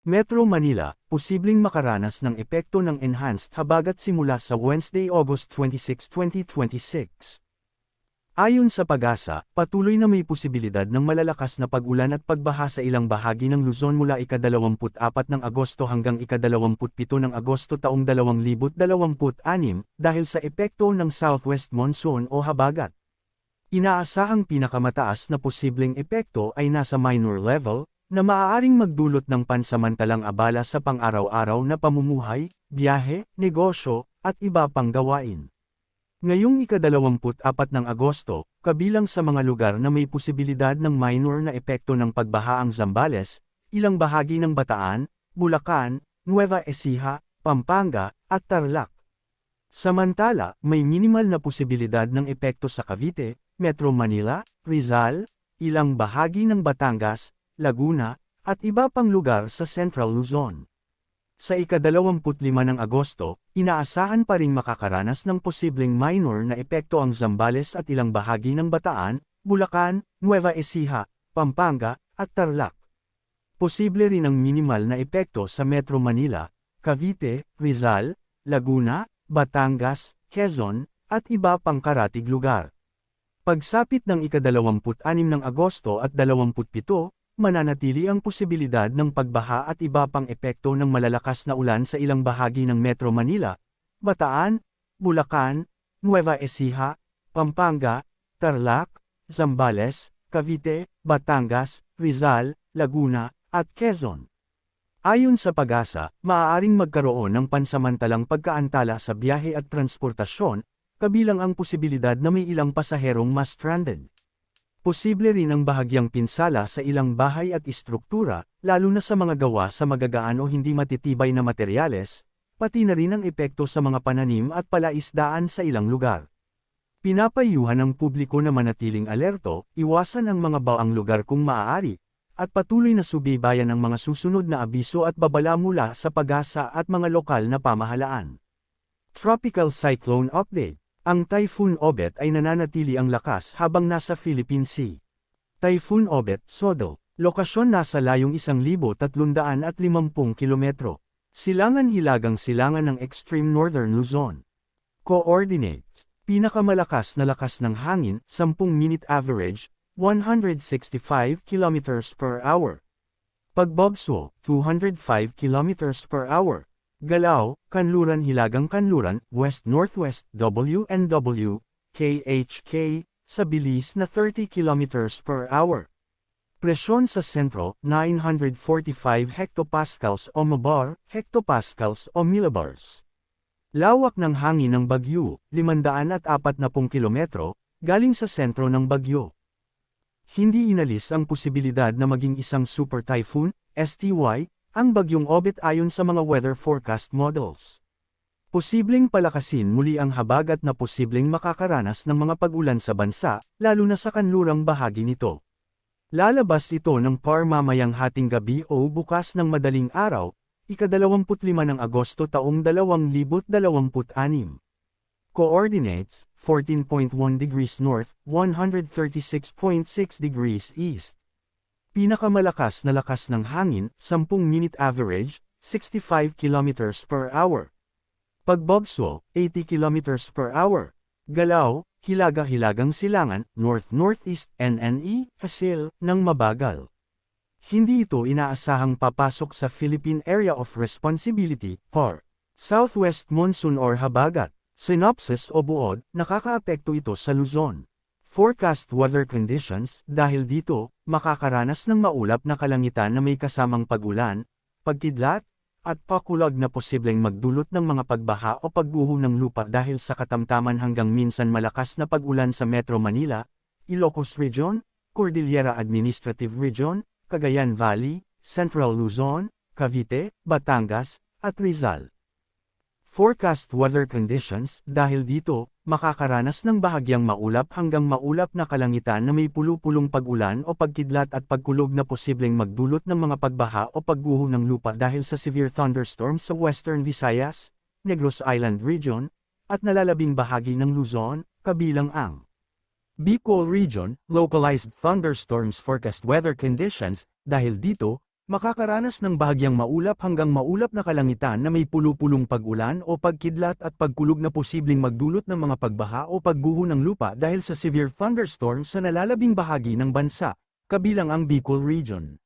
Metro Manila, posibleng makaranas ng epekto ng enhanced habagat simula sa Wednesday, August 26, 2026. Ayon sa PAGASA, patuloy na may posibilidad ng malalakas na pag-ulan at pagbaha sa ilang bahagi ng Luzon mula ika-24 ng Agosto hanggang ika-27 ng Agosto taong 2026 dahil sa epekto ng southwest monsoon o habagat. Inaasahang pinakamataas na posibleng epekto ay nasa minor level, na maaaring magdulot ng pansamantalang abala sa pang-araw-araw na pamumuhay, biyahe, negosyo, at iba pang gawain. Ngayong ika-24 ng Agosto, kabilang sa mga lugar na may posibilidad ng minor na epekto ng pagbaha ang Zambales, ilang bahagi ng Bataan, Bulacan, Nueva Ecija, Pampanga, at Tarlac. Samantala, may minimal na posibilidad ng epekto sa Cavite, Metro Manila, Rizal, ilang bahagi ng Batangas, Laguna, at iba pang lugar sa Central Luzon. Sa ika-25 ng Agosto, inaasahan pa ring makakaranas ng posibleng minor na epekto ang Zambales at ilang bahagi ng Bataan, Bulacan, Nueva Ecija, Pampanga, at Tarlac. Posible rin ang minimal na epekto sa Metro Manila, Cavite, Rizal, Laguna, Batangas, Quezon, at iba pang karatig lugar. Pagsapit ng ika-26 ng Agosto at 27, mananatili ang posibilidad ng pagbaha at iba pang epekto ng malalakas na ulan sa ilang bahagi ng Metro Manila, Bataan, Bulacan, Nueva Ecija, Pampanga, Tarlac, Zambales, Cavite, Batangas, Rizal, Laguna, at Quezon. Ayon sa PAGASA, maaaring magkaroon ng pansamantalang pagkaantala sa biyahe at transportasyon, kabilang ang posibilidad na may ilang pasaherong ma-stranded. Posible rin ang bahagyang pinsala sa ilang bahay at istruktura, lalo na sa mga gawa sa magagaan o hindi matitibay na materyales, pati na rin ang epekto sa mga pananim at palaisdaan sa ilang lugar. Pinapayuhan ng publiko na manatiling alerto, iwasan ang mga baang lugar kung maaari, at patuloy na subaybayan ang mga susunod na abiso at babala mula sa PAGASA at mga lokal na pamahalaan. Tropical Cyclone Update. Ang Typhoon Obet ay nananatili ang lakas habang nasa Philippine Sea. Typhoon Obet, Sodel. Lokasyon nasa layong 1,350 kilometro. Silangan-hilagang silangan ng extreme northern Luzon. Coordinates. Pinakamalakas na lakas ng hangin, 10-minute average, 165 km per hour. Pagbagso, 205 km per hour. Galaw, Kanluran Hilagang Kanluran, West-Northwest, WNW, KHK, sa bilis na 30 km per hour. Presyon sa sentro, 945 hectopascals o mabar, hectopascals o millibars. Lawak ng hangin ng bagyo, 540 kilometro, galing sa sentro ng bagyo. Hindi inalis ang posibilidad na maging isang super typhoon, STY, ang bagyong Obet ayon sa mga weather forecast models. Posibleng palakasin muli ang habagat na posibleng makakaranas ng mga pag-ulan sa bansa, lalo na sa kanlurang bahagi nito. Lalabas ito ng PAR mamayang hating gabi o bukas ng madaling araw, ika-25 ng Agosto taong 2026. Coordinates, 14.1 degrees north, 136.6 degrees east. Pinakamalakas na lakas ng hangin, 10-minute average, 65 km per hour. Pagbagso, 80 km per hour. Galaw, hilaga-hilagang silangan, north-northeast, NNE, hasil, ng mabagal. Hindi ito inaasahang papasok sa Philippine Area of Responsibility, PAR. Southwest monsoon or habagat. Synopsis o buod, nakakaapekto ito sa Luzon. Forecast weather conditions, dahil dito, makakaranas ng maulap na kalangitan na may kasamang pag-ulan, pagkidlat, at pakulag na posibleng magdulot ng mga pagbaha o pagguho ng lupa dahil sa katamtaman hanggang minsan malakas na pag-ulan sa Metro Manila, Ilocos Region, Cordillera Administrative Region, Cagayan Valley, Central Luzon, Cavite, Batangas, at Rizal. Forecast weather conditions, dahil dito, makakaranas ng bahagyang maulap hanggang maulap na kalangitan na may pulu-pulong pag-ulan o pagkidlat at pagkulog na posibleng magdulot ng mga pagbaha o pagguho ng lupa dahil sa severe thunderstorms sa Western Visayas, Negros Island Region, at nalalabing bahagi ng Luzon, kabilang ang Bicol Region, localized thunderstorms forecast weather conditions, dahil dito, Makakaranas ng bahagyang maulap hanggang maulap na kalangitan na may pulu-pulong pag-ulan o pagkidlat at pagkulog na posibleng magdulot ng mga pagbaha o pagguho ng lupa dahil sa severe thunderstorms sa nalalabing bahagi ng bansa, kabilang ang Bicol Region.